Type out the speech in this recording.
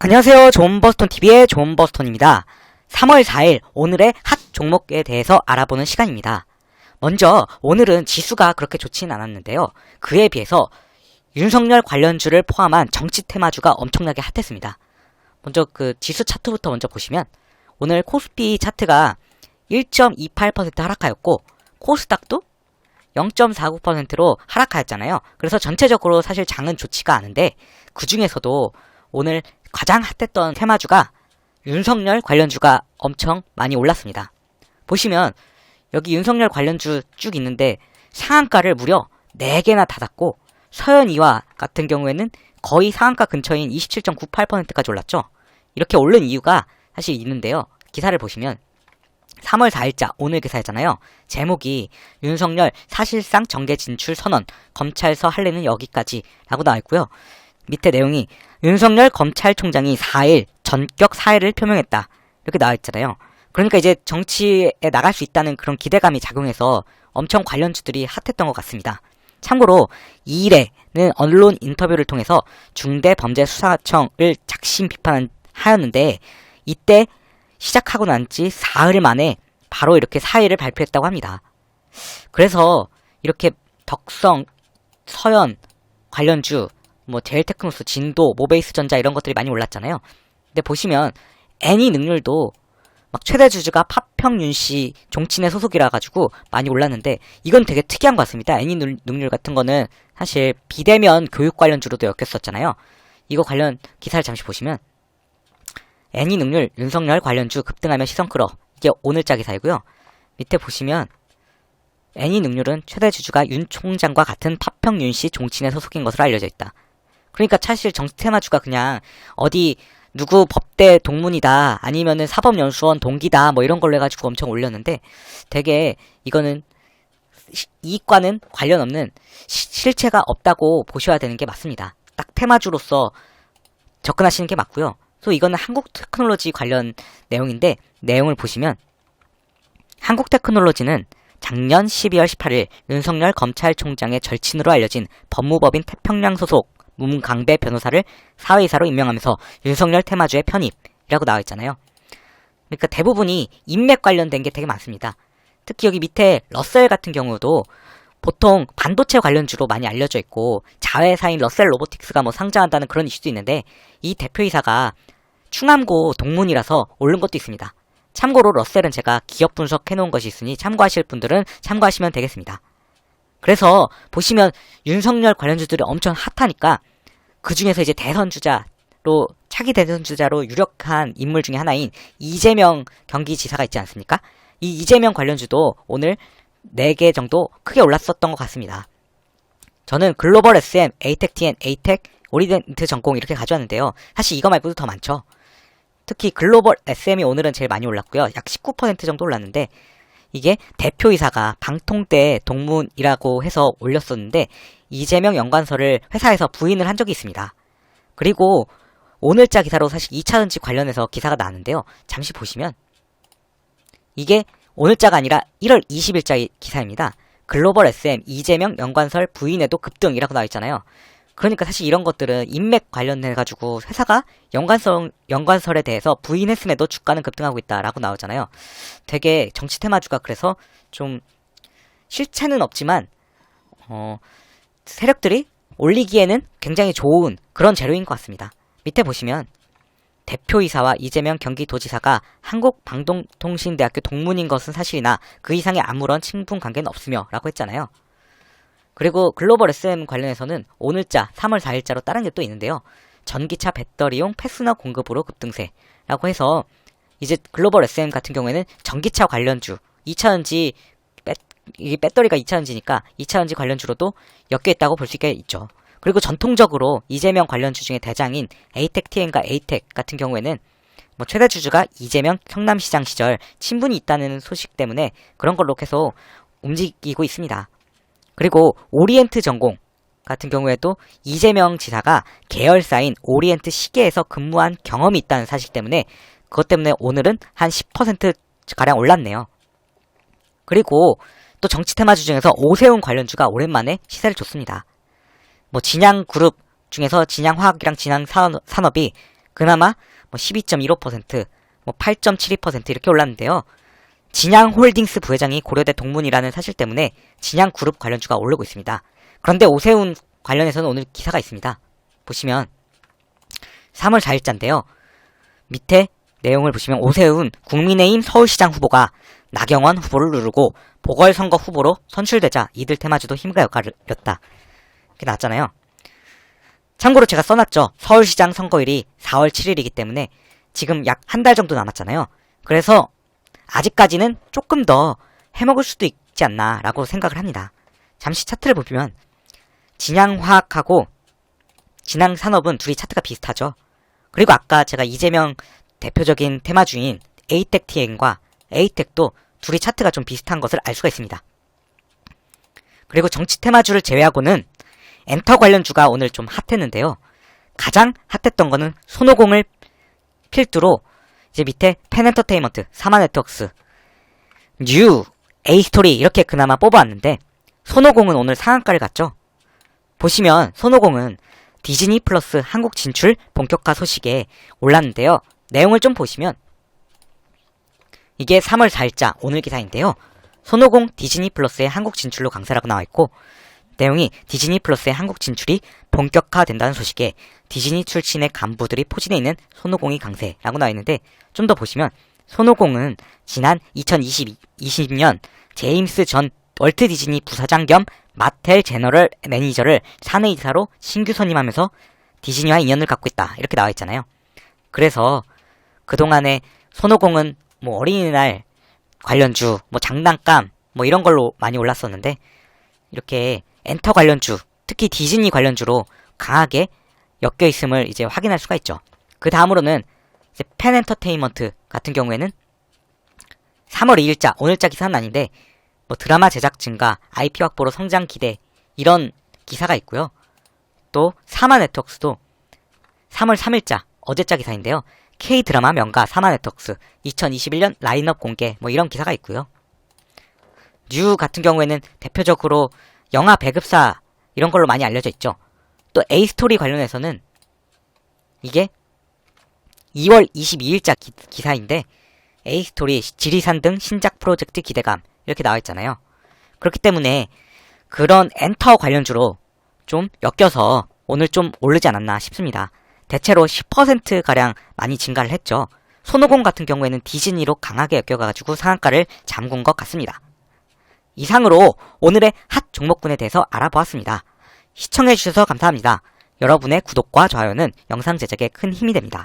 안녕하세요. 존버스톤TV의 존버스톤입니다. 3월 4일 오늘의 핫 종목에 대해서 알아보는 시간입니다. 먼저 오늘은 지수가 그렇게 좋진 않았는데요. 그에 비해서 윤석열 관련주를 포함한 정치 테마주가 엄청나게 핫했습니다. 먼저 그 지수 차트부터 먼저 보시면 오늘 코스피 차트가 1.28% 하락하였고 코스닥도 0.49%로 하락하였잖아요. 그래서 전체적으로 사실 장은 좋지가 않은데 그 중에서도 오늘 가장 핫했던 테마주가 윤석열 관련주가 엄청 많이 올랐습니다. 보시면 여기 윤석열 관련주 쭉 있는데 상한가를 무려 4개나 닫았고 서현이와 같은 경우에는 거의 상한가 근처인 27.98%까지 올랐죠. 이렇게 오른 이유가 사실 있는데요. 기사를 보시면 3월 4일자 오늘 기사였잖아요. 제목이 윤석열 사실상 정계 진출 선언 검찰서 할례는 여기까지 라고 나와있고요. 밑에 내용이 윤석열 검찰총장이 4일 전격 사의를 표명했다 이렇게 나와있잖아요. 그러니까 이제 정치에 나갈 수 있다는 그런 기대감이 작용해서 엄청 관련주들이 핫했던 것 같습니다. 참고로 2일에는 언론 인터뷰를 통해서 중대범죄수사청을 작심 비판하였는데 이때 시작하고 난 지 사흘 만에 바로 이렇게 사의를 발표했다고 합니다. 그래서 이렇게 덕성, 서현 관련주 뭐 제일테크노스, 진도, 모베이스전자 이런 것들이 많이 올랐잖아요. 근데 보시면 애니 능률도 막 최대 주주가 파평윤씨 종친회 소속이라 가지고 많이 올랐는데 이건 되게 특이한 것 같습니다. 애니 능률 같은 거는 사실 비대면 교육 관련주로도 엮였었잖아요. 이거 관련 기사를 잠시 보시면 애니 능률 윤석열 관련주 급등하며 시선 끌어 이게 오늘자 기사이고요. 밑에 보시면 애니 능률은 최대 주주가 윤 총장과 같은 파평윤씨 종친회 소속인 것으로 알려져 있다. 그러니까 사실 정치 테마주가 그냥 어디 누구 법대 동문이다 아니면은 사법연수원 동기다 뭐 이런 걸로 해가지고 엄청 올렸는데 되게 이거는 이익과는 관련 없는 실체가 없다고 보셔야 되는 게 맞습니다. 딱 테마주로서 접근하시는 게 맞고요. 또 이거는 한국테크놀로지 관련 내용인데 내용을 보시면 한국테크놀로지는 작년 12월 18일 윤석열 검찰총장의 절친으로 알려진 법무법인 태평양 소속 문강배 변호사를 사회이사로 임명하면서 윤석열 테마주의 편입이라고 나와 있잖아요. 그러니까 대부분이 인맥 관련된 게 되게 많습니다. 특히 여기 밑에 러셀 같은 경우도 보통 반도체 관련주로 많이 알려져 있고 자회사인 러셀 로보틱스가 뭐 상장한다는 그런 이슈도 있는데 이 대표이사가 충암고 동문이라서 오른 것도 있습니다. 참고로 러셀은 제가 기업 분석해 놓은 것이 있으니 참고하실 분들은 참고하시면 되겠습니다. 그래서 보시면 윤석열 관련주들이 엄청 핫하니까 그 중에서 이제 차기 대선주자로 유력한 인물 중에 하나인 이재명 경기지사가 있지 않습니까? 이 이재명 관련주도 오늘 4개 정도 크게 올랐었던 것 같습니다. 저는 글로벌 SM, ATEC-TN, ATEC, 오리엔트 전공 이렇게 가져왔는데요. 사실 이거 말고도 더 많죠. 특히 글로벌 SM이 오늘은 제일 많이 올랐고요. 약 19% 정도 올랐는데 이게 대표이사가 방통대 동문이라고 해서 올렸었는데 이재명 연관서를 회사에서 부인을 한 적이 있습니다. 그리고 오늘자 기사로 사실 2차전지 관련해서 기사가 나왔는데요. 잠시 보시면 이게 오늘자가 아니라 1월 20일자 기사입니다. 글로벌 SM 이재명 연관설 부인에도 급등이라고 나와 있잖아요. 그러니까 사실 이런 것들은 인맥 관련해가지고 회사가 연관설에 대해서 부인했음에도 주가는 급등하고 있다라고 나오잖아요. 되게 정치 테마주가 그래서 좀 실체는 없지만 세력들이 올리기에는 굉장히 좋은 그런 재료인 것 같습니다. 밑에 보시면 대표이사와 이재명 경기도지사가 한국방송통신대학교 동문인 것은 사실이나 그 이상의 아무런 친분 관계는 없으며 라고 했잖아요. 그리고 글로벌 SM 관련해서는 오늘자 3월 4일자로 다른 게 또 있는데요. 전기차 배터리용 패스너 공급으로 급등세라고 해서 이제 글로벌 SM 같은 경우에는 전기차 관련주 2차전지 이게 배터리가 2차전지니까 2차전지 관련주로도 엮여있다고 볼 수 있죠. 그리고 전통적으로 이재명 관련주 중에 대장인 ATEC-TN과 ATEC 같은 경우에는 뭐 최대 주주가 이재명 성남시장 시절 친분이 있다는 소식 때문에 그런 걸로 계속 움직이고 있습니다. 그리고 오리엔트 전공 같은 경우에도 이재명 지사가 계열사인 오리엔트 시계에서 근무한 경험이 있다는 사실 때문에 그것 때문에 오늘은 한 10%가량 올랐네요. 그리고 또 정치 테마주 중에서 오세훈 관련주가 오랜만에 시세를 줬습니다. 뭐 진양그룹 중에서 진양화학이랑 진양산업이 그나마 뭐 12.15%, 뭐 8.72% 이렇게 올랐는데요. 진양홀딩스 부회장이 고려대 동문이라는 사실 때문에 진양그룹 관련주가 오르고 있습니다. 그런데 오세훈 관련해서는 오늘 기사가 있습니다. 보시면 3월 4일자인데요. 밑에 내용을 보시면 오세훈 국민의힘 서울시장 후보가 나경원 후보를 누르고 보궐선거 후보로 선출되자 이들 테마주도 힘과 역할을 이뤘다. 이렇게 나왔잖아요. 참고로 제가 써놨죠. 서울시장 선거일이 4월 7일이기 때문에 지금 약 한 달 정도 남았잖아요. 그래서 아직까지는 조금 더 해먹을 수도 있지 않나 라고 생각을 합니다. 잠시 차트를 보면 진양화학하고 진양산업은 둘이 차트가 비슷하죠. 그리고 아까 제가 이재명 대표적인 테마주인 에이텍TN과 에이텍도 둘이 차트가 좀 비슷한 것을 알 수가 있습니다. 그리고 정치 테마주를 제외하고는 엔터 관련주가 오늘 좀 핫했는데요. 가장 핫했던 거는 손오공을 필두로 이제 밑에 펜엔터테인먼트, 사마네트웍스, 뉴, 에이스토리 이렇게 그나마 뽑아왔는데 손오공은 오늘 상한가를 갔죠. 보시면 손오공은 디즈니 플러스 한국 진출 본격화 소식에 올랐는데요. 내용을 좀 보시면 이게 3월 4일자 오늘 기사인데요. 손오공 디즈니 플러스의 한국 진출로 강세라고 나와있고 내용이 디즈니 플러스의 한국 진출이 본격화된다는 소식에 디즈니 출신의 간부들이 포진해 있는 손오공이 강세라고 나와있는데 좀 더 보시면 손오공은 지난 2020년 제임스 전 월트 디즈니 부사장 겸 마텔 제너럴 매니저를 사내이사로 신규 선임하면서 디즈니와 인연을 갖고 있다. 이렇게 나와있잖아요. 그래서 그동안에 손오공은 뭐 어린이날 관련주, 뭐 장난감, 뭐 이런 걸로 많이 올랐었는데 이렇게 엔터 관련주, 특히 디즈니 관련주로 강하게 엮여 있음을 이제 확인할 수가 있죠. 그 다음으로는 이제 펜엔터테인먼트 같은 경우에는 3월 2일자, 오늘자 기사는 아닌데 뭐 드라마 제작 증가, IP 확보로 성장 기대 이런 기사가 있고요. 또 사마네트웍스도 3월 3일자, 어제자 기사인데요. K-드라마 명가 사마네트웍스 2021년 라인업 공개 뭐 이런 기사가 있고요. 뉴 같은 경우에는 대표적으로 영화 배급사 이런 걸로 많이 알려져 있죠. 또 A스토리 관련해서는 이게 2월 22일자 기사인데 A스토리, 지리산 등 신작 프로젝트 기대감 이렇게 나와 있잖아요. 그렇기 때문에 그런 엔터 관련주로 좀 엮여서 오늘 좀 오르지 않았나 싶습니다. 대체로 10%가량 많이 증가를 했죠. 손오공 같은 경우에는 디즈니로 강하게 엮여가지고 상한가를 잠근 것 같습니다. 이상으로 오늘의 핫 종목군에 대해서 알아보았습니다. 시청해주셔서 감사합니다. 여러분의 구독과 좋아요는 영상 제작에 큰 힘이 됩니다.